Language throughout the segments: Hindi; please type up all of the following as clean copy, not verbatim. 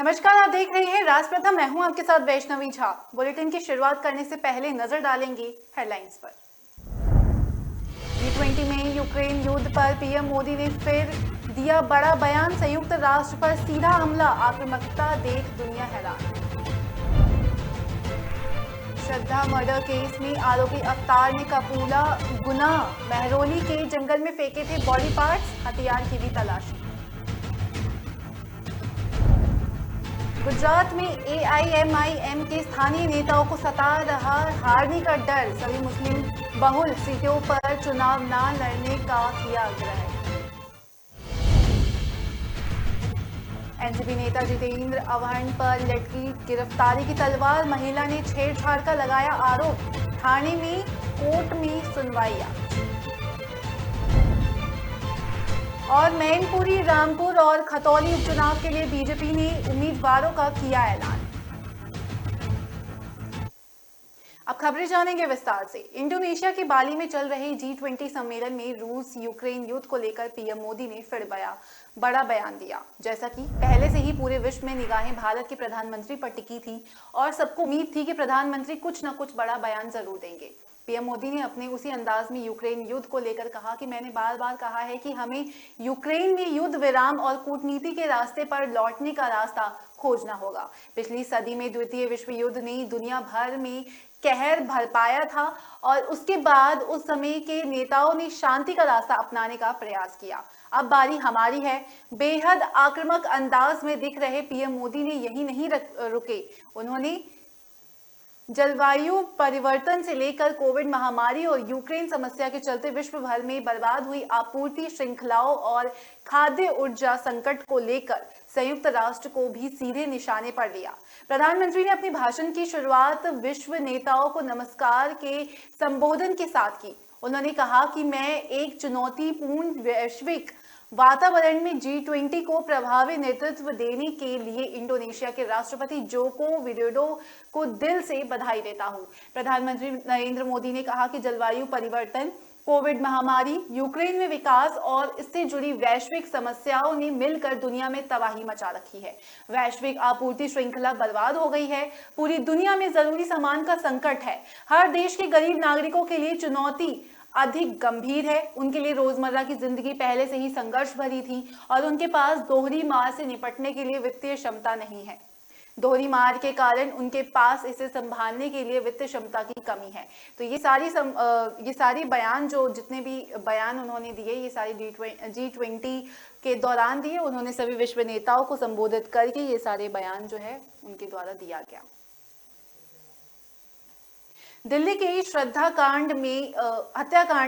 नमस्कार, आप देख रहे हैं राज प्रथम। मैं हूं आपके साथ वैष्णवी झा। बुलेटिन की शुरुआत करने से पहले नजर डालेंगे हेडलाइंस पर। G20 में यूक्रेन युद्ध पर पीएम मोदी ने फिर दिया बड़ा बयान। संयुक्त राष्ट्र पर सीधा हमला, आक्रामकता देख दुनिया हैरान। श्रद्धा मर्डर केस में आरोपी अवतार ने कबूला गुनाह। महरौली के जंगल में फेंके थे बॉडी पार्ट्स, हथियार की भी तलाशी। गुजरात में एआईएमआईएम के स्थानीय नेताओं को सता रहा हारने का डर। सभी मुस्लिम बहुल सीटों पर चुनाव न लड़ने का किया आग्रह। एनसीपी नेता जितेंद्र अवहन पर लटकी गिरफ्तारी की तलवार। महिला ने छेड़छाड़ का लगाया आरोप। थाने में कोर्ट में सुनवाई। और मैनपुरी, रामपुर और खतौली उपचुनाव के लिए बीजेपी ने उम्मीदवारों का किया ऐलान। अब खबरें जानेंगे विस्तार से। इंडोनेशिया के बाली में चल रहे G20 सम्मेलन में रूस यूक्रेन युद्ध को लेकर पीएम मोदी ने फिर बड़ा बयान दिया। जैसा कि पहले से ही पूरे विश्व में निगाहें भारत के प्रधानमंत्री पर टिकी थी और सबको उम्मीद थी कि प्रधानमंत्री कुछ न कुछ बड़ा बयान जरूर देंगे। पीएम मोदी ने अपने उसी अंदाज में यूक्रेन युद्ध को लेकर कहा कि मैंने बार बार कहा है कि हमें यूक्रेन में युद्ध विराम और कूटनीति के रास्ते पर लौटने का रास्ता खोजना होगा। पिछली सदी में द्वितीय विश्व युद्ध ने दुनिया भर में कहर बरपाया था और उसके बाद उस समय के नेताओं ने शांति का रास्ता अपनाने का प्रयास किया। अब बारी हमारी है। बेहद आक्रामक अंदाज में दिख रहे पीएम मोदी ने यही नहीं रुके। उन्होंने जलवायु परिवर्तन से लेकर कोविड महामारी और यूक्रेन समस्या के चलते विश्व भर में बर्बाद हुई आपूर्ति श्रृंखलाओं और खाद्य ऊर्जा संकट को लेकर संयुक्त राष्ट्र को भी सीधे निशाने पर लिया। प्रधानमंत्री ने अपने भाषण की शुरुआत विश्व नेताओं को नमस्कार के संबोधन के साथ की। उन्होंने कहा कि मैं एक चुनौतीपूर्ण वैश्विक वातावरण में G20 को प्रभावी नेतृत्व देने के लिए इंडोनेशिया के राष्ट्रपति जोको विडोडो को दिल से बधाई देता हूं। प्रधानमंत्री नरेंद्र मोदी ने कहा कि जलवायु परिवर्तन, कोविड महामारी, यूक्रेन में विकास और इससे जुड़ी वैश्विक समस्याओं ने मिलकर दुनिया में तबाही मचा रखी है। वैश्विक आपूर्ति श्रृंखला बर्बाद हो गई है। पूरी दुनिया में जरूरी सामान का संकट है। हर देश के गरीब नागरिकों के लिए चुनौती अधिक गंभीर है। उनके लिए रोजमर्रा की जिंदगी पहले से ही संघर्ष भरी थी और उनके पास दोहरी मार से निपटने के लिए वित्तीय क्षमता नहीं है। दोहरी मार के कारण उनके पास इसे संभालने के लिए वित्तीय क्षमता की कमी है। तो ये सारी बयान, जो जितने भी बयान उन्होंने दिए, ये सारी G20 के दौरान दिए। उन्होंने सभी विश्व नेताओं को संबोधित करके ये सारे बयान जो है उनके द्वारा दिया गया। दिल्ली के हत्याकांड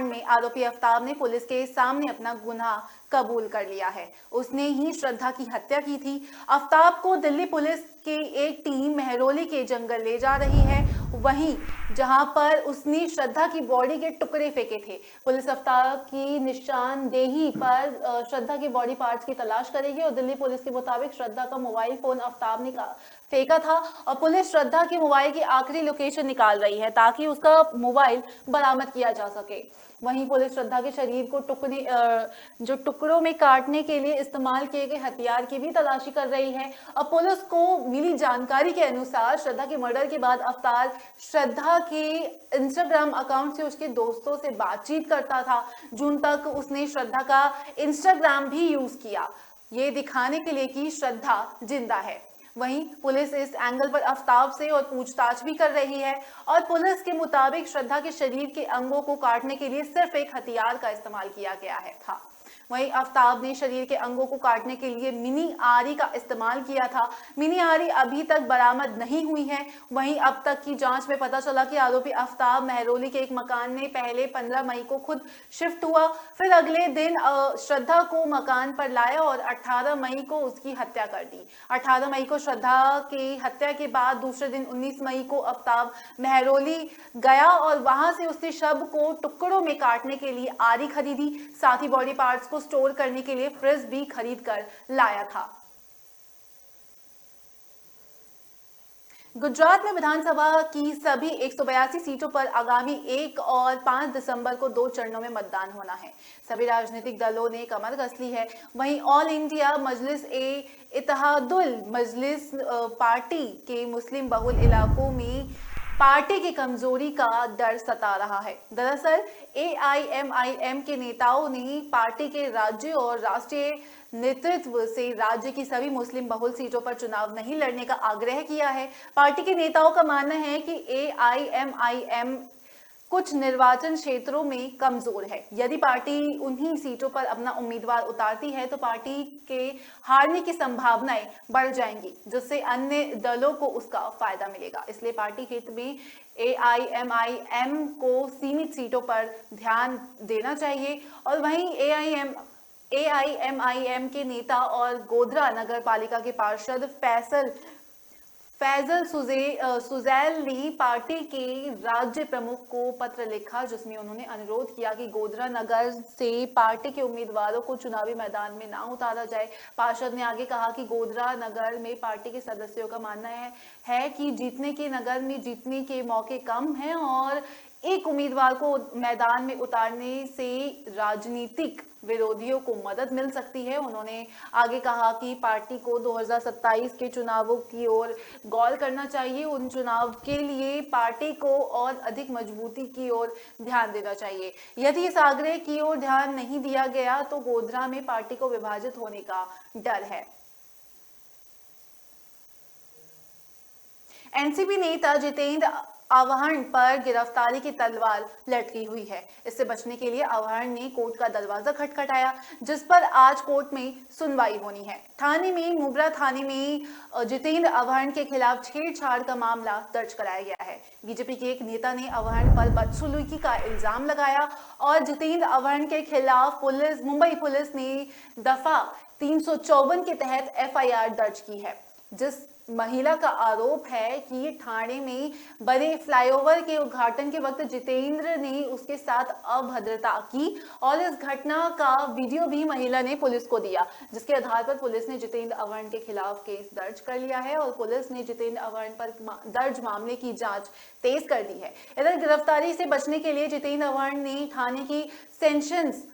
में आरोपी आफ्ताब ने पुलिस के सामने अपना गुनाह कबूल कर लिया है। उसने ही श्रद्धा की हत्या की थी। आफ्ताब को दिल्ली पुलिस की एक टीम महरौली के जंगल ले जा रही है, वहीं जहां पर उसने श्रद्धा की बॉडी के टुकड़े फेंके थे। पुलिस आफ्ताब की निशानदेही पर श्रद्धा के बॉडी पार्ट्स की तलाश करेगी और दिल्ली पुलिस के मुताबिक श्रद्धा का मोबाइल फोन आफ्ताब ने फेंका था और पुलिस श्रद्धा के मोबाइल की आखिरी लोकेशन निकाल रही है ताकि उसका मोबाइल बरामद किया जा सके। वहीं पुलिस श्रद्धा के शरीर को टुकड़ों में काटने के लिए इस्तेमाल किए गए हथियार की भी तलाशी कर रही है। और पुलिस को मिली जानकारी के अनुसार श्रद्धा के मर्डर के बाद अवतार श्रद्धा के इंस्टाग्राम अकाउंट से उसके दोस्तों से बातचीत करता था। जून तक उसने श्रद्धा का इंस्टाग्राम भी यूज किया, ये दिखाने के लिए कि श्रद्धा जिंदा है। वहीं पुलिस इस एंगल पर आफ्ताब से और पूछताछ भी कर रही है और पुलिस के मुताबिक श्रद्धा के शरीर के अंगों को काटने के लिए सिर्फ एक हथियार का इस्तेमाल किया गया था। वहीं आफ्ताब ने शरीर के अंगों को काटने के लिए मिनी आरी का इस्तेमाल किया था। मिनी आरी अभी तक बरामद नहीं हुई है। वहीं अब तक की जांच में पता चला कि आरोपी आफ्ताब महरौली के एक मकान में पहले 15 मई को खुद शिफ्ट हुआ, फिर अगले दिन श्रद्धा को मकान पर लाया और 18 मई को उसकी हत्या कर दी। 18 मई को श्रद्धा की हत्या के बाद दूसरे दिन 19 मई को आफ्ताब महरौली गया और वहां से उसने शव को टुकड़ों में काटने के लिए आरी खरीदी, साथ ही बॉडी पार्ट्स को स्टोर करने के लिए फ्रिज भी खरीद कर लाया था। गुजरात में विधानसभा की सभी 182 सीटों पर आगामी 1 और 5 दिसंबर को 2 चरणों में मतदान होना है। सभी राजनीतिक दलों ने कमर कस ली है। वहीं ऑल इंडिया मजलिस ए इत्तेहादुल मजलिस पार्टी के मुस्लिम बहुल इलाकों में पार्टी की कमजोरी का डर सता रहा है। दरअसल एआईएमआईएम के नेताओं ने पार्टी के राज्य और राष्ट्रीय नेतृत्व से राज्य की सभी मुस्लिम बहुल सीटों पर चुनाव नहीं लड़ने का आग्रह किया है। पार्टी के नेताओं का मानना है कि एआईएमआईएम कुछ निर्वाचन क्षेत्रों में कमजोर है। यदि पार्टी उन्हीं सीटों पर अपना उम्मीदवार उतारती है तो पार्टी के हारने की संभावनाएं बढ़ जाएंगी, जिससे अन्य दलों को उसका फायदा मिलेगा। इसलिए पार्टी हित में एआईएमआईएम को सीमित सीटों पर ध्यान देना चाहिए। और वहीं एआईएमआईएम के नेता और गोधरा नगर पालिका के पार्षद फैजल सुजैल ने पार्टी के राज्य प्रमुख को पत्र लिखा, जिसमें उन्होंने अनुरोध किया कि गोधरा नगर से पार्टी के उम्मीदवारों को चुनावी मैदान में ना उतारा जाए। पार्षद ने आगे कहा कि गोधरा नगर में पार्टी के सदस्यों का मानना है कि जीतने के नगर में जीतने के मौके कम हैं और एक उम्मीदवार को मैदान में उतारने से राजनीतिक विरोधियों को मदद मिल सकती है। उन्होंने आगे कहा कि पार्टी को 2027 के चुनावों की ओर गौर करना चाहिए। उन चुनाव के लिए पार्टी को और अधिक मजबूती की ओर ध्यान देना चाहिए। यदि इस आग्रह की ओर ध्यान नहीं दिया गया तो गोधरा में पार्टी को विभाजित होने का डर है। एनसीपी नेता जितेंद्र आव्हाड पर गिरफ्तारी की तलवार लटकी हुई है। इससे बचने के लिए आव्हाड ने कोर्ट का दरवाजा खटखटाया, जिस पर आज कोर्ट में सुनवाई होनी है। मुब्रा थाने में जितेंद्र आव्हाड के खिलाफ छेड़छाड़ का मामला दर्ज कराया गया है। बीजेपी के एक नेता ने आव्हाड पर बदसलूकी का इल्जाम लगाया और जितेंद्र आव्हाड के खिलाफ मुंबई पुलिस ने दफा 354 के तहत एफआईआर दर्ज की है। जिस महिला का आरोप है कि ठाणे में बने फ्लाईओवर के उद्घाटन के वक्त जितेंद्र ने उसके साथ अभद्रता की और इस घटना का वीडियो भी महिला ने पुलिस को दिया, जिसके आधार पर पुलिस ने जितेंद्र आव्हाड के खिलाफ केस दर्ज कर लिया है और पुलिस ने जितेंद्र आव्हाड पर दर्ज मामले की जांच तेज कर दी है। इधर गिरफ्तारी से बचने के लिए जितेंद्र आव्हाड ने ठाणे की सेशंस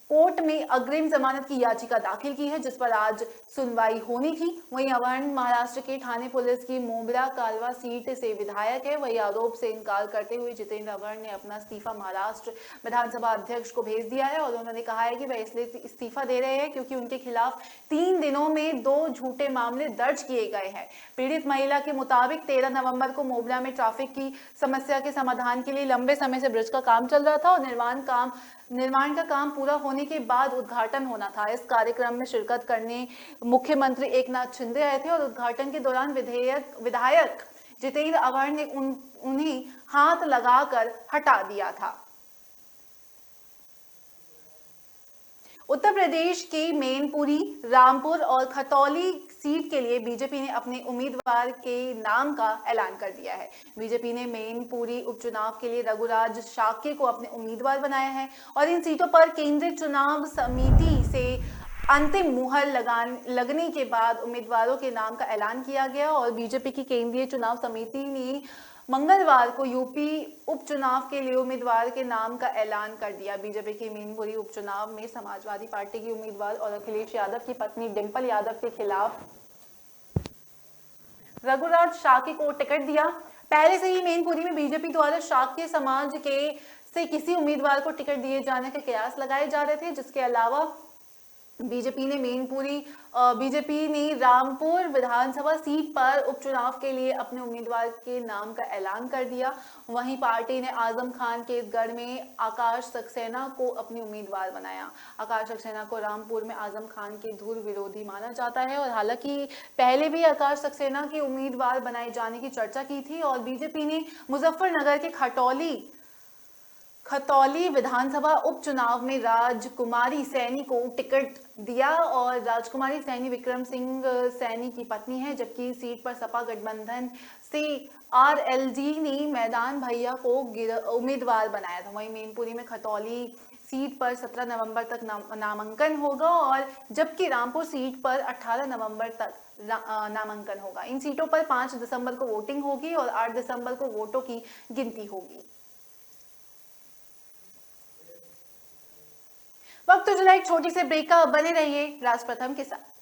कोर्ट में अग्रिम जमानत की याचिका दाखिल की है, जिस पर आज सुनवाई होनी थी। वहीं आव्हाड महाराष्ट्र के ठाणे पुलिस की मोबरा कालवा सीट से विधायक है। वही आरोप से इनकार करते हुए जितेंद्र आव्हाड ने अपना इस्तीफा महाराष्ट्र विधानसभा अध्यक्ष को भेज दिया है और उन्होंने कहा है कि वह इसलिए इस्तीफा दे रहे हैं क्योंकि उनके खिलाफ 3 दिनों में 2 झूठे मामले दर्ज किए गए हैं। पीड़ित महिला के मुताबिक 13 नवंबर को मोबरा में ट्रैफिक की समस्या के समाधान के लिए लंबे समय से ब्रिज का काम चल रहा था और निर्माण का काम पूरा होने के बाद उद्घाटन होना था। इस कार्यक्रम में शिरकत करने मुख्यमंत्री एकनाथ शिंदे आए थे और उद्घाटन के दौरान विधायक जितेंद्र आव्हाड ने उन्हें हाथ लगाकर हटा दिया था। उत्तर प्रदेश के मैनपुरी, रामपुर और खतौली सीट के लिए बीजेपी ने अपने उम्मीदवार के नाम का ऐलान कर दिया है। बीजेपी ने मैनपुरी उपचुनाव के लिए रघुराज शाक्य को अपने उम्मीदवार बनाया है और इन सीटों पर केंद्रीय चुनाव समिति से अंतिम मुहर लगने के बाद उम्मीदवारों के नाम का ऐलान किया गया और बीजेपी की केंद्रीय चुनाव समिति ने मंगलवार को यूपी उपचुनाव के लिए उम्मीदवार के नाम का ऐलान कर दिया। बीजेपी के मैनपुरी उपचुनाव में समाजवादी पार्टी की उम्मीदवार और अखिलेश यादव की पत्नी डिंपल यादव के खिलाफ रघुराज शाक्य को टिकट दिया। पहले से ही मैनपुरी में बीजेपी द्वारा शाक्य समाज से किसी उम्मीदवार को टिकट दिए जाने के कयास लगाए जा रहे थे। जिसके अलावा बीजेपी ने रामपुर विधानसभा सीट पर उपचुनाव के लिए अपने उम्मीदवार के नाम का ऐलान कर दिया। वहीं पार्टी ने आजम खान के गढ़ में आकाश सक्सेना को अपनी उम्मीदवार बनाया। आकाश सक्सेना को रामपुर में आजम खान के धुर विरोधी माना जाता है और हालांकि पहले भी आकाश सक्सेना के उम्मीदवार बनाए जाने की चर्चा की थी और बीजेपी ने मुजफ्फरनगर के खतौली विधानसभा उपचुनाव में राजकुमारी सैनी को टिकट दिया और राजकुमारी सैनी विक्रम सिंह सैनी की पत्नी है, जबकि सीट पर सपा गठबंधन से आरएलडी ने मैदान भैया को उम्मीदवार बनाया था। वहीं मैनपुरी में खतौली सीट पर 17 नवंबर तक नामांकन होगा और जबकि रामपुर सीट पर 18 नवंबर तक नामांकन होगा। इन सीटों पर 5 दिसंबर को वोटिंग होगी और 8 दिसंबर को वोटों की गिनती होगी। वक्त तो चला एक छोटी सी ब्रेक का, बने रहिए राज प्रथम के साथ।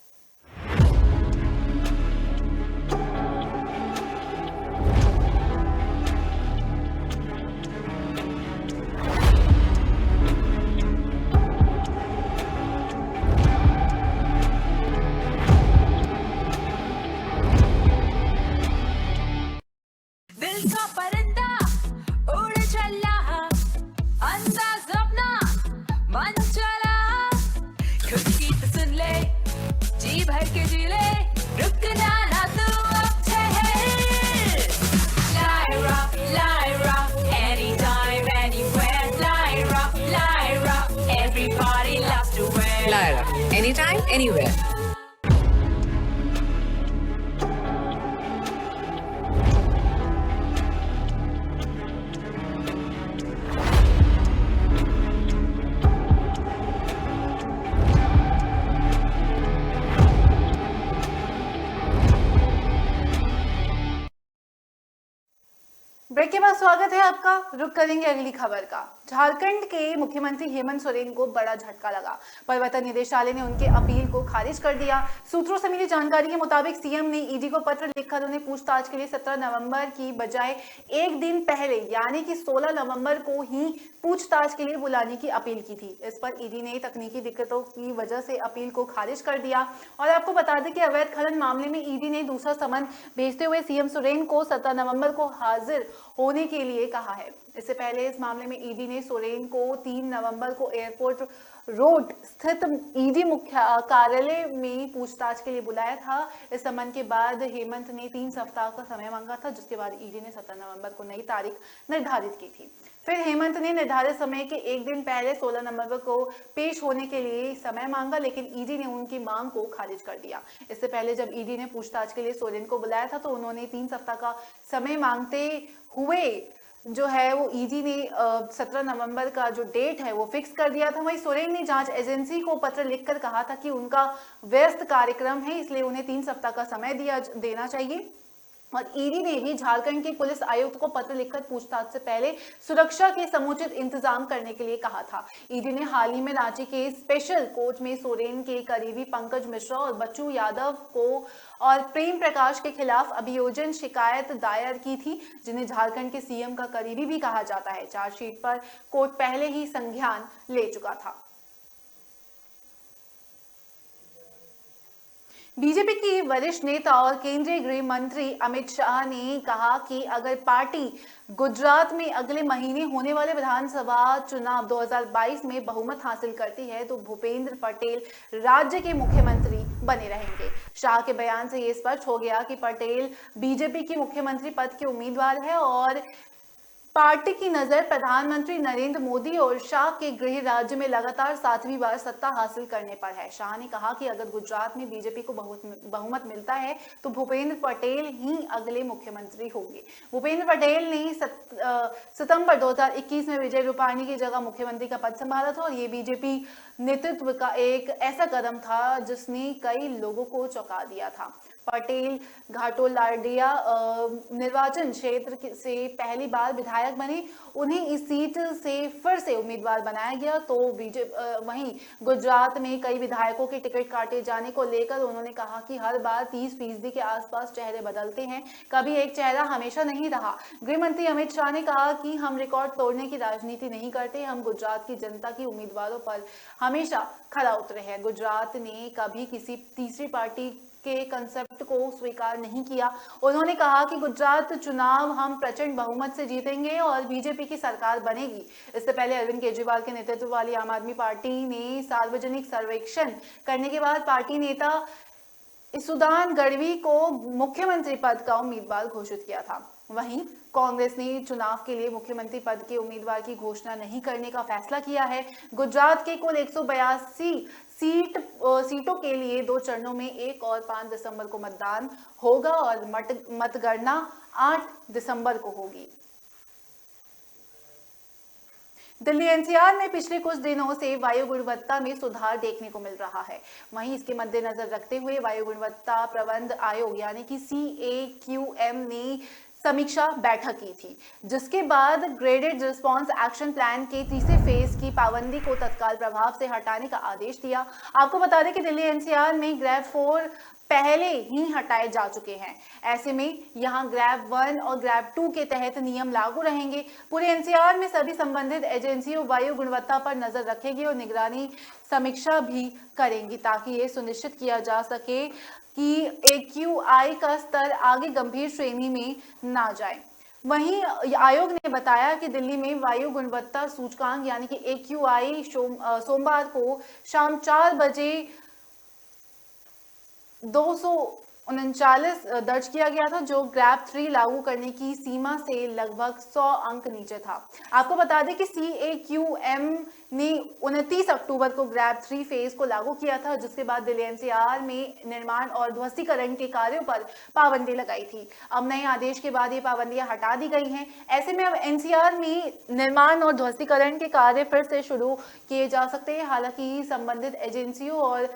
Lyra, anytime, anywhere. ब्रेक के बाद स्वागत है आपका। रुक करेंगे अगली खबर का। झारखंड के मुख्यमंत्री हेमंत सोरेन को बड़ा झटका लगा। प्रवर्तन निदेशालय ने उनके अपील को खारिज कर दिया। सूत्रों से मिली जानकारी के मुताबिक सीएम ने ईडी को पत्र लिखकर उन्हें पूछताछ के लिए 17 नवंबर की बजाय एक दिन पहले यानी कि 16 नवंबर को ही पूछताछ के लिए बुलाने की अपील की थी। इस पर ईडी ने तकनीकी दिक्कतों की वजह से अपील को खारिज कर दिया। और आपको बता दें कि अवैध खनन मामले में ईडी ने दूसरा समन भेजते हुए सीएम सोरेन को 17 नवंबर को हाजिर होने के लिए कहा है। इससे पहले इस मामले में ईडी ने सोरेन को 3 नवंबर को एयरपोर्ट रोड स्थित ईडी मुख्य कार्यालय में पूछताछ के लिए बुलाया था। इस समन के बाद हेमंत ने 3 सप्ताह का समय मांगा था, जिसके बाद ईडी ने 17 नवंबर को नई तारीख निर्धारित की थी। फिर हेमंत ने निर्धारित समय के एक दिन पहले 16 नवंबर को पेश होने के लिए समय मांगा, लेकिन ईडी ने उनकी मांग को खारिज कर दिया। इससे पहले जब ईडी ने पूछताछ के लिए सोरेन को बुलाया था तो उन्होंने 3 सप्ताह का समय मांगते हुए जो है वो ईडी ने 17 नवंबर का जो डेट है वो फिक्स कर दिया था। वहीं सोरेन ने जांच एजेंसी को पत्र लिखकर कहा था कि उनका व्यस्त कार्यक्रम है, इसलिए उन्हें 3 सप्ताह का समय देना चाहिए। और ईडी ने भी झारखंड के पुलिस आयुक्त को पत्र लिखकर पूछताछ से पहले सुरक्षा के समुचित इंतजाम करने के लिए कहा था। ईडी ने हाल ही में रांची के स्पेशल कोर्ट में सोरेन के करीबी पंकज मिश्रा और बच्चू यादव को और प्रेम प्रकाश के खिलाफ अभियोजन शिकायत दायर की थी, जिन्हें झारखंड के सीएम का करीबी भी कहा जाता है। चार्जशीट पर कोर्ट पहले ही संज्ञान ले चुका था। बीजेपी की वरिष्ठ नेता और केंद्रीय गृह मंत्री अमित शाह ने कहा कि अगर पार्टी गुजरात में अगले महीने होने वाले विधानसभा चुनाव 2022 में बहुमत हासिल करती है तो भूपेंद्र पटेल राज्य के मुख्यमंत्री बने रहेंगे। शाह के बयान से ये स्पष्ट हो गया कि पटेल बीजेपी की मुख्यमंत्री पद के उम्मीदवार है और पार्टी की नजर प्रधानमंत्री नरेंद्र मोदी और शाह के गृह राज्य में लगातार 7वीं बार सत्ता हासिल करने पर है। शाह ने कहा कि अगर गुजरात में बीजेपी को बहुमत मिलता है तो भूपेंद्र पटेल ही अगले मुख्यमंत्री होंगे। भूपेंद्र पटेल ने सितंबर 2021 में विजय रूपाणी की जगह मुख्यमंत्री का पद संभाला था और ये बीजेपी नेतृत्व का एक ऐसा कदम था जिसने कई लोगों को चौंका दिया था। पटेल घाटोलाडिया निर्वाचन क्षेत्र से पहली बार विधायक बने, उन्हें इस सीट से फिर से उम्मीदवार बनाया गया। तो वहीं गुजरात में कई विधायकों के टिकट काटे जाने को लेकर उन्होंने कहा कि हर बार 30% के आसपास चेहरे बदलते हैं, कभी एक चेहरा हमेशा नहीं रहा। गृह मंत्री अमित शाह ने कहा कि हम रिकॉर्ड तोड़ने की राजनीति नहीं करते, हम गुजरात की जनता की उम्मीदवारों पर हमेशा खरा उतरे हैं। गुजरात ने कभी किसी तीसरी पार्टी के कंसेप्ट को स्वीकार नहीं किया। उन्होंने कहा कि गुजरात चुनाव हम प्रचंड बहुमत से जीतेंगे और बीजेपी की सरकार बनेगी। इससे पहले अरविंद केजरीवाल के नेतृत्व वाली आम आदमी पार्टी ने सार्वजनिक सर्वेक्षण करने के बाद पार्टी नेता इसुदान गढ़वी को मुख्यमंत्री पद का उम्मीदवार घोषित किया था। वहीं कांग्रेस ने चुनाव के लिए मुख्यमंत्री पद के उम्मीदवार की घोषणा नहीं करने का फैसला किया है। गुजरात के कुल 182 सीटों के लिए 2 चरणों में 1 और 5 दिसंबर को मतदान होगा और मतगणना 8 दिसंबर को होगी। दिल्ली एनसीआर में पिछले कुछ दिनों से वायु गुणवत्ता में सुधार देखने को मिल रहा है। वहीं इसके मद्देनजर रखते हुए वायु गुणवत्ता प्रबंध आयोग यानी कि CAQM ने समीक्षा बैठक की थी, जिसके बाद ग्रेडेड रिस्पांस एक्शन प्लान के तीसरे फेज की पाबंदी को तत्काल प्रभाव से हटाने का आदेश दिया। आपको बता दें कि दिल्ली एनसीआर में ग्रेड 4 पहले ही हटाए जा चुके हैं। ऐसे में यहां ग्रेड 1 और ग्रेड 2 के तहत नियम लागू रहेंगे। पूरे एनसीआर में सभी संबंधित एजेंसियों वायु गुणवत्ता पर नजर रखेगी और निगरानी समीक्षा भी करेंगी, ताकि ये सुनिश्चित किया जा सके कि AQI का स्तर आगे गंभीर श्रेणी में ना जाए। वहीं आयोग ने बताया कि दिल्ली में वायु गुणवत्ता सूचकांक यानी कि AQI सोमवार को शाम 4 बजे 239 दर्ज किया गया था, जो ग्रेड 3 लागू करने की सीमा से लगभग 100 अंक नीचे था। आपको बता दें कि CAQM ने 29 अक्टूबर को ग्रेड 3 फेज को लागू किया था, जिसके बाद दिल्ली एनसीआर में निर्माण और ध्वस्तीकरण के कार्यों पर पाबंदी लगाई थी। अब नए आदेश के बाद ये पाबंदियां हटा दी गई हैं। ऐसे में अब एनसीआर में निर्माण और ध्वस्तीकरण के कार्य फिर से शुरू किए जा सकते हैं। हालांकि संबंधित एजेंसियों और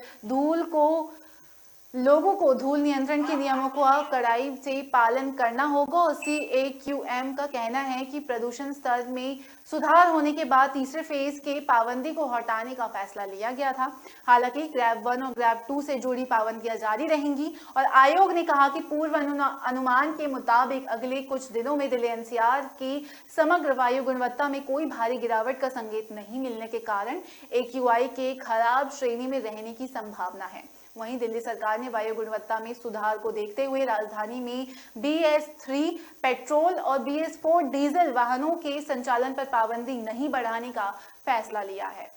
लोगों को धूल नियंत्रण के नियमों को कड़ाई से पालन करना होगा। CAQM का कहना है कि प्रदूषण स्तर में सुधार होने के बाद तीसरे फेज के पाबंदी को हटाने का फैसला लिया गया था। हालांकि ग्रेड 1 और ग्रेड 2 से जुड़ी पाबंदियां जारी रहेंगी और आयोग ने कहा कि पूर्व अनुमान के मुताबिक अगले कुछ दिनों में दिल्ली एनसीआर की समग्र वायु गुणवत्ता में कोई भारी गिरावट का संकेत नहीं मिलने के कारण AQI के खराब श्रेणी में रहने की संभावना है। वहीं दिल्ली सरकार ने वायु गुणवत्ता में सुधार को देखते हुए राजधानी में BS3 पेट्रोल और BS4 डीजल वाहनों के संचालन पर पाबंदी नहीं बढ़ाने का फैसला लिया है।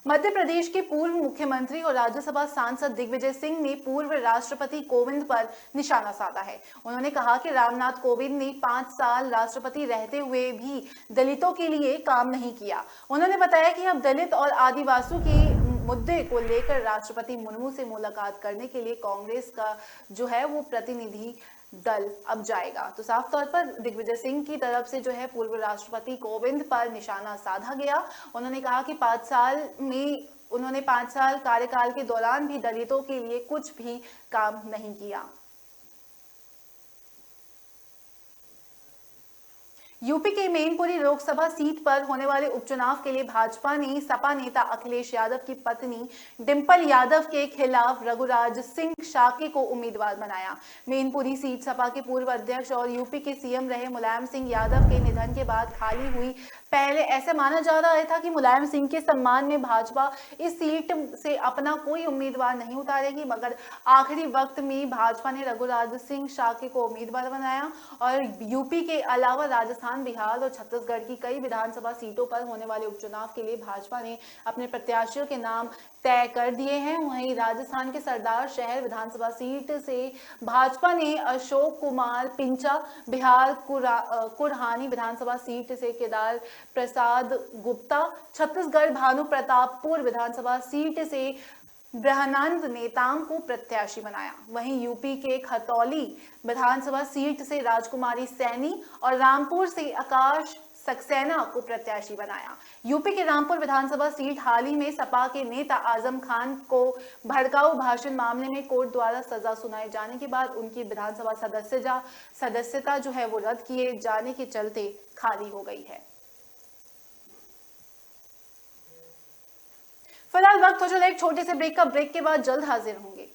मध्य प्रदेश के पूर्व मुख्यमंत्री और राज्यसभा सांसद दिग्विजय सिंह ने पूर्व राष्ट्रपति कोविंद पर निशाना साधा है। उन्होंने कहा कि रामनाथ कोविंद ने 5 साल राष्ट्रपति रहते हुए भी दलितों के लिए काम नहीं किया। उन्होंने बताया कि अब दलित और आदिवासियों के मुद्दे को लेकर राष्ट्रपति मुर्मू से मुलाकात करने के लिए कांग्रेस का जो है वो प्रतिनिधि दल अब जाएगा। तो साफ तौर पर दिग्विजय सिंह की तरफ से जो है पूर्व राष्ट्रपति कोविंद पर निशाना साधा गया। उन्होंने कहा कि 5 साल में उन्होंने 5 साल कार्यकाल के दौरान भी दलितों के लिए कुछ भी काम नहीं किया। यूपी के मैनपुरी लोकसभा सीट पर होने वाले उपचुनाव के लिए भाजपा ने सपा नेता अखिलेश यादव की पत्नी डिंपल यादव के खिलाफ रघुराज सिंह शाके को उम्मीदवार बनाया। मैनपुरी सीट सपा के पूर्व अध्यक्ष और यूपी के CM रहे मुलायम सिंह यादव के निधन के बाद खाली हुई। पहले ऐसा माना जा रहा था कि मुलायम सिंह के सम्मान में भाजपा इस सीट से अपना कोई उम्मीदवार नहीं उतारेगी, मगर आखिरी वक्त में भाजपा ने रघुराज सिंह शाके को उम्मीदवार बनाया और यूपी के अलावा राजस्थान, बिहार और छत्तीसगढ़ की कई विधानसभा सीटों पर होने वाले उपचुनाव के लिए भाजपा ने अपने प्रत्याशियों के नाम तय कर दिए हैं। वहीं राजस्थान के सरदार शहर विधानसभा सीट से भाजपा ने अशोक कुमार पिंचा, बिहार कुरहानी विधानसभा सीट से केदार प्रसाद गुप्ता, छत्तीसगढ़ भानु प्रतापपुर विधानसभा सीट से ब्रह्मानंद नेताम को प्रत्याशी बनाया। वहीं यूपी के खतौली विधानसभा सीट से राजकुमारी सैनी और रामपुर से आकाश सक्सेना को प्रत्याशी बनाया। यूपी के रामपुर विधानसभा सीट हाल ही में सपा के नेता आजम खान को भड़काऊ भाषण मामले में कोर्ट द्वारा सजा सुनाए जाने के बाद उनकी विधानसभा सदस्यता जो है वो रद्द किए जाने के चलते खाली हो गई है। फिलहाल वक्त हो चला एक छोटे से ब्रेक का। ब्रेक के बाद जल्द हाजिर होंगे।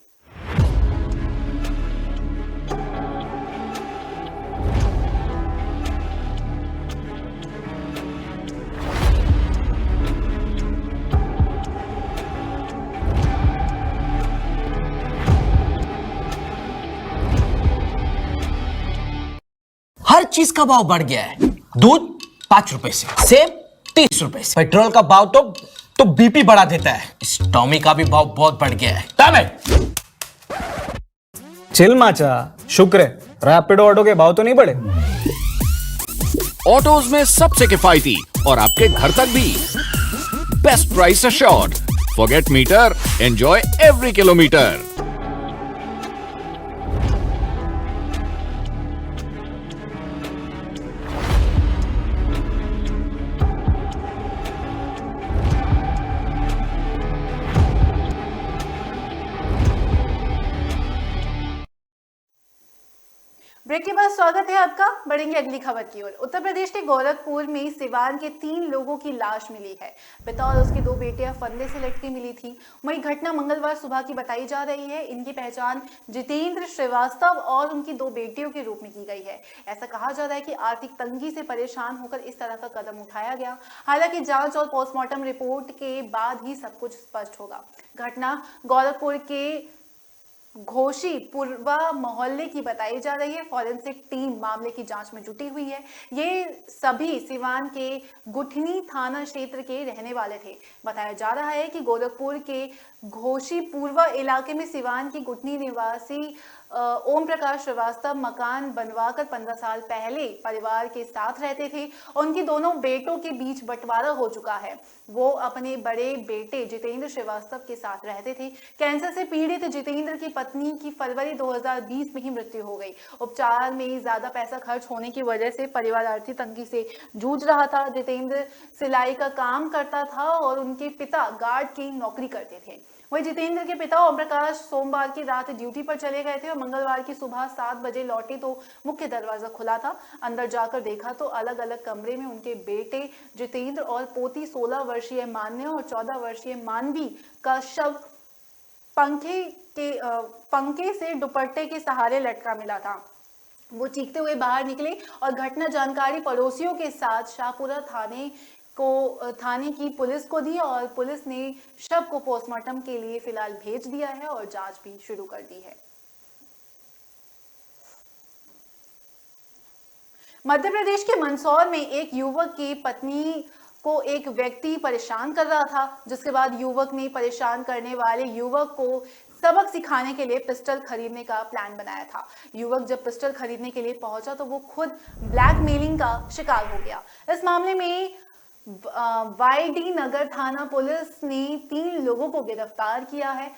हर चीज का भाव बढ़ गया है। दूध 5 रुपए से, सेब 30 रुपए से, पेट्रोल का भाव तो बीपी बढ़ा देता है। इस टॉमी का भी भाव बहुत बढ़ गया है। चिल माचा, शुक्र है रैपिडो ऑटो के भाव तो नहीं बढ़े। ऑटोज में सबसे किफायती और आपके घर तक भी best price assured. Forget meter, enjoy every kilometre. Break के बाद स्वागत है आपका। बढ़ेंगे अगली खबर की ओर। उत्तर प्रदेश के गोरखपुर में सिवान के 3 लोगों की लाश मिली है। पिता और उसकी 2 बेटियां फंदे से लटकी मिली थी। वही घटना मंगलवार सुबह की बताई जा रही है। इनकी पहचान जितेंद्र श्रीवास्तव और उनकी 2 बेटियों के रूप में की गई है। ऐसा कहा जा रहा है कि आर्थिक तंगी से परेशान होकर इस तरह का कदम उठाया गया। हालांकि जांच और पोस्टमार्टम रिपोर्ट के बाद ही सब कुछ स्पष्ट होगा। घटना गोरखपुर के घोषी पूर्वा मोहल्ले की बताई जा रही है। फॉरेंसिक टीम मामले की जांच में जुटी हुई है। ये सभी सिवान के गुठनी थाना क्षेत्र के रहने वाले थे। बताया जा रहा है कि गोरखपुर के घोषी पूर्वा इलाके में सिवान की गुठनी निवासी ओम प्रकाश श्रीवास्तव मकान बनवाकर 15 साल पहले परिवार के साथ रहते थे। उनकी दोनों बेटों के बीच बंटवारा हो चुका है। वो अपने बड़े बेटे जितेंद्र श्रीवास्तव के साथ रहते थे। कैंसर से पीड़ित जितेंद्र की पत्नी की फरवरी 2020 में ही मृत्यु हो गई। उपचार में ज्यादा पैसा खर्च होने की वजह से परिवार आर्थिक तंगी से जूझ रहा था। जितेंद्र सिलाई का काम करता था और उनके पिता गार्ड की नौकरी करते थे। वही जितेंद्र के पिता ओम प्रकाश सोमवार की रात ड्यूटी पर चले गए थे और मंगलवार की सुबह 7 बजे लौटे तो मुख्य दरवाजा खुला था। अंदर जाकर देखा तो अलग अलग कमरे में उनके बेटे जितेंद्र और पोती 16 वर्षीय मान्य और 14 वर्षीय मानवी का शव पंखे से दुपट्टे के सहारे लटका मिला था। वो चीखते हुए बाहर निकले और घटना जानकारी पड़ोसियों के साथ शाहपुरा थाने की पुलिस को दी और पुलिस ने शव को पोस्टमार्टम के लिए फिलहाल भेज दिया है और जांच भी शुरू कर दी है। मध्य प्रदेश के मंदसौर में एक युवक की पत्नी को एक व्यक्ति परेशान कर रहा था, जिसके बाद युवक ने परेशान करने वाले युवक को सबक सिखाने के लिए पिस्टल खरीदने का प्लान बनाया था। युवक जब पिस्टल खरीदने के लिए पहुंचा तो वो खुद ब्लैकमेलिंग का शिकार हो गया। इस मामले में वाईडी नगर थाना पुलिस ने 3 लोगों को गिरफ्तार किया है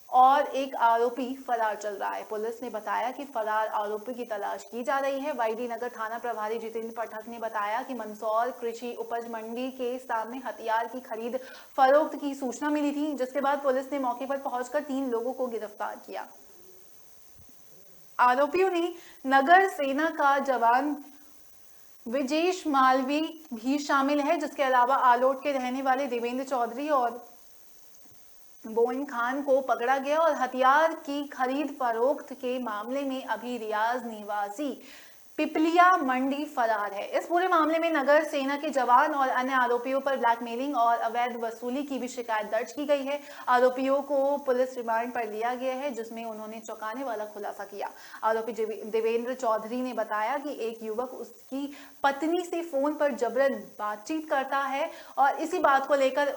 और एक आरोपी फरार चल रहा है। पुलिस ने बताया कि फरार आरोपी की तलाश की जा रही है। वाईडी नगर थाना प्रभारी जितेंद्र पाठक ने बताया कि मंदसौर कृषि उपज मंडी के सामने हथियार की खरीद फरोख्त की सूचना मिली थी, जिसके बाद पुलिस ने मौके पर पहुंचकर 3 लोगों को गिरफ्तार किया। आरोपियों ने नगर सेना का जवान विजेश मालवी भी शामिल है, जिसके अलावा आलोट के रहने वाले देवेंद्र चौधरी और बोइन खान को पकड़ा गया और हथियार की खरीद फरोख्त के मामले में अभी रियाज निवासी पिपलिया मंडी फरार है। इस पूरे मामले में नगर सेना के जवान और अन्य आरोपियों पर ब्लैकमेलिंग और अवैध वसूली की भी शिकायत दर्ज की गई है। आरोपियों को पुलिस रिमांड पर लिया गया है, जिसमें उन्होंने चौंकाने वाला खुलासा किया। आरोपी देवेंद्र चौधरी ने बताया कि एक युवक उसकी पत्नी से फोन पर जबरन बातचीत करता है और इसी बात को लेकर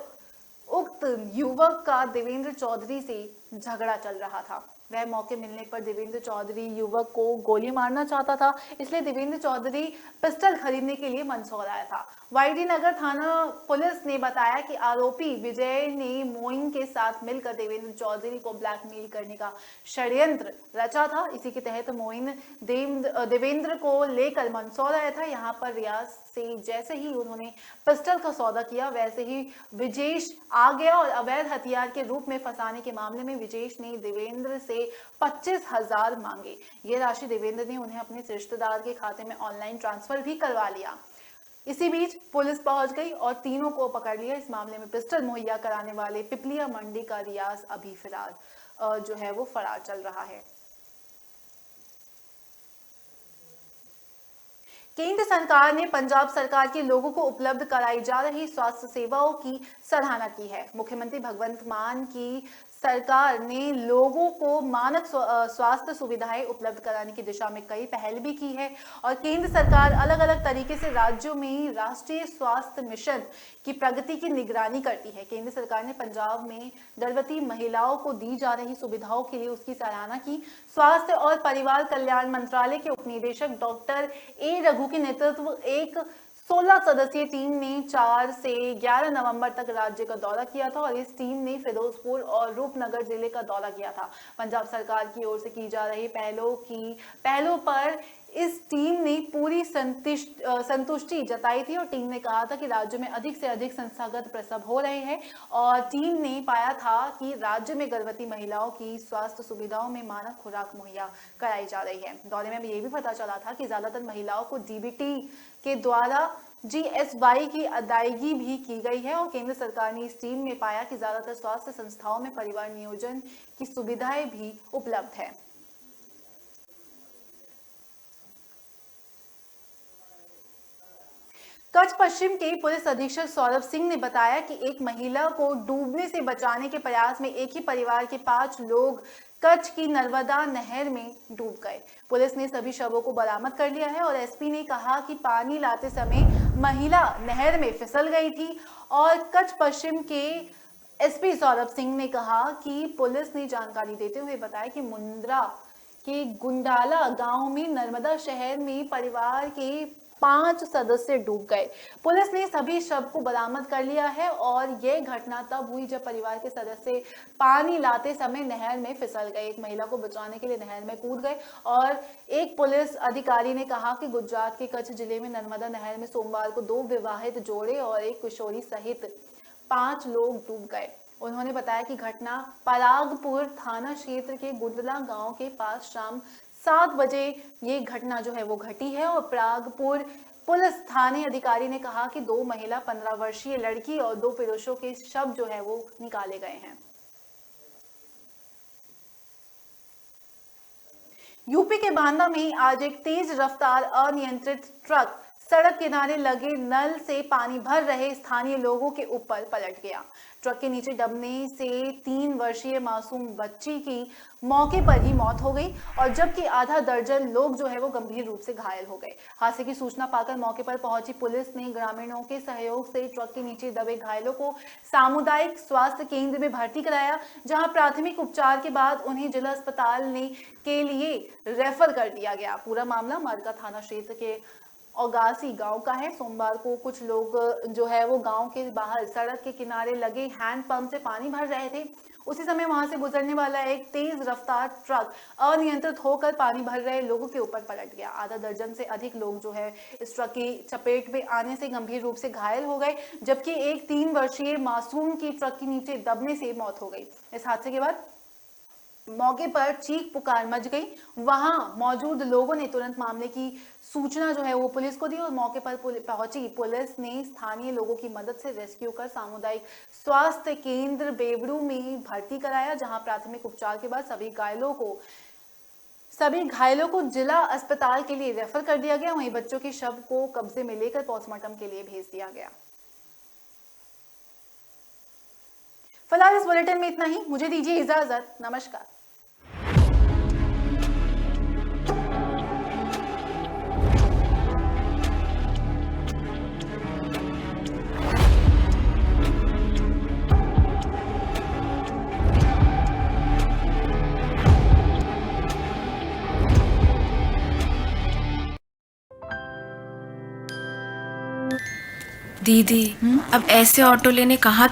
उक्त युवक का देवेंद्र चौधरी से झगड़ा चल रहा था। वह मौके मिलने पर देवेंद्र चौधरी युवक को गोली मारना चाहता था, इसलिए देवेंद्र चौधरी पिस्टल खरीदने के लिए मंदसौर आया था। वाईडी नगर थाना पुलिस ने बताया कि आरोपी विजय ने मोइन के साथ मिलकर देवेंद्र चौधरी को ब्लैकमेल करने का षड्यंत्र रचा था। इसी के तहत मोइन देवेंद्र को लेकर मंदसौर आया था। यहाँ पर रियाज से जैसे ही उन्होंने पिस्टल का सौदा किया, वैसे ही विजेश आ गया और अवैध हथियार के रूप में फंसाने के मामले में विजेश ने देवेंद्र से 25,000 मांगे। ये राशि देवेंद्र ने उन्हें अपने रिश्तेदार के खाते में ऑनलाइन ट्रांसफर भी करवा लिया। इसी बीच पुलिस पहुंच गई और तीनों को पकड़ लिया। इस मामले में पिस्टल मुहैया कराने वाले पिपलिया मंडी का रियाज अभी फिलहाल जो है वो फरार चल रहा है। केंद्र सरकार ने पंजाब सरकार के लोगों को उपलब्ध कराई जा रही स्वास्थ्य सेवाओं की सराहना की है। मुख्यमंत्री भगवंत मान की सरकार ने लोगों को मानक स्वास्थ्य सुविधाएं उपलब्ध कराने की दिशा में कई पहल भी की है और केंद्र सरकार अलग अलग तरीके से राज्यों में राष्ट्रीय स्वास्थ्य मिशन की प्रगति की निगरानी करती है। केंद्र सरकार ने पंजाब में गर्भवती महिलाओं को दी जा रही सुविधाओं के लिए उसकी सराहना की। स्वास्थ्य और परिवार कल्याण मंत्रालय के उपनिदेशक डॉक्टर ए रघु के नेतृत्व एक 16 सदस्यीय टीम ने 4 से 11 नवंबर तक राज्य का दौरा किया था और इस टीम ने फिरोजपुर और रूपनगर जिले का दौरा किया था। पंजाब सरकार की ओर से की जा रही पहलों पर इस टीम ने पूरी संतुष्टि जताई थी और टीम ने कहा था कि राज्य में अधिक से अधिक संस्थागत प्रसव हो रहे हैं और टीम ने पाया था कि राज्य में गर्भवती महिलाओं की स्वास्थ्य सुविधाओं में मानक खुराक मुहैया कराई जा रही है। दौरे में ये भी पता चला था कि ज्यादातर महिलाओं को डीबीटी के द्वारा GSY की अदायगी भी की गई है और केंद्र सरकार ने इस टीम में पाया कि ज्यादातर स्वास्थ्य संस्थाओं में परिवार नियोजन की सुविधाएं भी उपलब्ध है। कच्छ पश्चिम के पुलिस अधीक्षक सौरभ सिंह ने बताया कि एक महिला को डूबने से बचाने के प्रयास में एक ही परिवार के 5 लोग कच्छ की नर्मदा नहर में डूब गए। पुलिस ने सभी शवों को बरामद कर लिया है और एसपी ने कहा कि पानी लाते समय महिला नहर में फिसल गई थी और कच्छ पश्चिम के एसपी सौरभ सिंह ने कहा कि पुलिस ने जानकारी देते हुए बताया कि मुंद्रा के गुंडाला गांव में नर्मदा शहर में परिवार के 5 सदस्य डूब गए। पुलिस ने सभी शव को बरामद कर लिया है और यह घटना तब हुई जब परिवार के सदस्य पानी लाते समय नहर में फिसल गए। एक महिला को बचाने के लिए नहर में कूद गए और एक पुलिस अधिकारी ने कहा कि गुजरात के कच्छ जिले में नर्मदा नहर में सोमवार को 2 विवाहित जोड़े और एक किशोरी सहित 5 लोग डूब गए। उन्होंने बताया कि घटना परागपुर थाना क्षेत्र के गुंडला गांव के पास शाम 7 बजे ये घटना जो है वो घटी है और परागपुर पुलिस थाने अधिकारी ने कहा कि 2 महिला 15 वर्षीय लड़की और 2 पुरुषों के शव जो है वो निकाले गए हैं। यूपी के बांदा में आज एक तेज रफ्तार अनियंत्रित ट्रक सड़क किनारे लगे नल से पानी भर रहे स्थानीय लोगों के ऊपर पलट गया। ट्रक के नीचे दबने से 3 वर्षीय मासूम बच्ची की मौके पर ही मौत हो गई और जबकि आधा दर्जन लोग जो है वो गंभीर रूप से घायल हो गए। हादसे की सूचना पाकर मौके पर पहुंची पुलिस ने ग्रामीणों के सहयोग से ट्रक के नीचे दबे घायलों को सामुदायिक स्वास्थ्य केंद्र में भर्ती कराया, जहां प्राथमिक उपचार के बाद उन्हें जिला अस्पताल के लिए रेफर कर दिया गया। पूरा मामला मरका थाना क्षेत्र के औगासी गांव का है। सोमवार को कुछ लोग जो है वो गांव के बाहर सड़क के किनारे लगे हैंडपंप से पानी भर रहे थे। उसी समय वहां से गुजरने वाला एक तेज रफ्तार ट्रक अनियंत्रित होकर पानी भर रहे लोगों के ऊपर पलट गया। आधा दर्जन से अधिक लोग जो है इस ट्रक की चपेट में आने से गंभीर रूप से घायल हो गए, जबकि एक 3 वर्षीय मासूम की ट्रक के नीचे दबने से मौत हो गई। इस हादसे के बाद मौके पर चीख पुकार मच गई। वहां मौजूद लोगों ने तुरंत मामले की सूचना जो है वो पुलिस को दी और मौके पर पहुंची पुलिस ने स्थानीय लोगों की मदद से रेस्क्यू कर सामुदायिक स्वास्थ्य केंद्र बेबड़ू में भर्ती कराया, जहां प्राथमिक उपचार के बाद सभी घायलों को जिला अस्पताल के लिए रेफर कर दिया गया। वहीं बच्चों के शव को कब्जे में लेकर पोस्टमार्टम के लिए भेज दिया गया। फिलहाल इस बुलेटिन में इतना ही। मुझे दीजिए इजाजत। नमस्कार। दीदी अब ऐसे ऑटो लेने कहाँ तक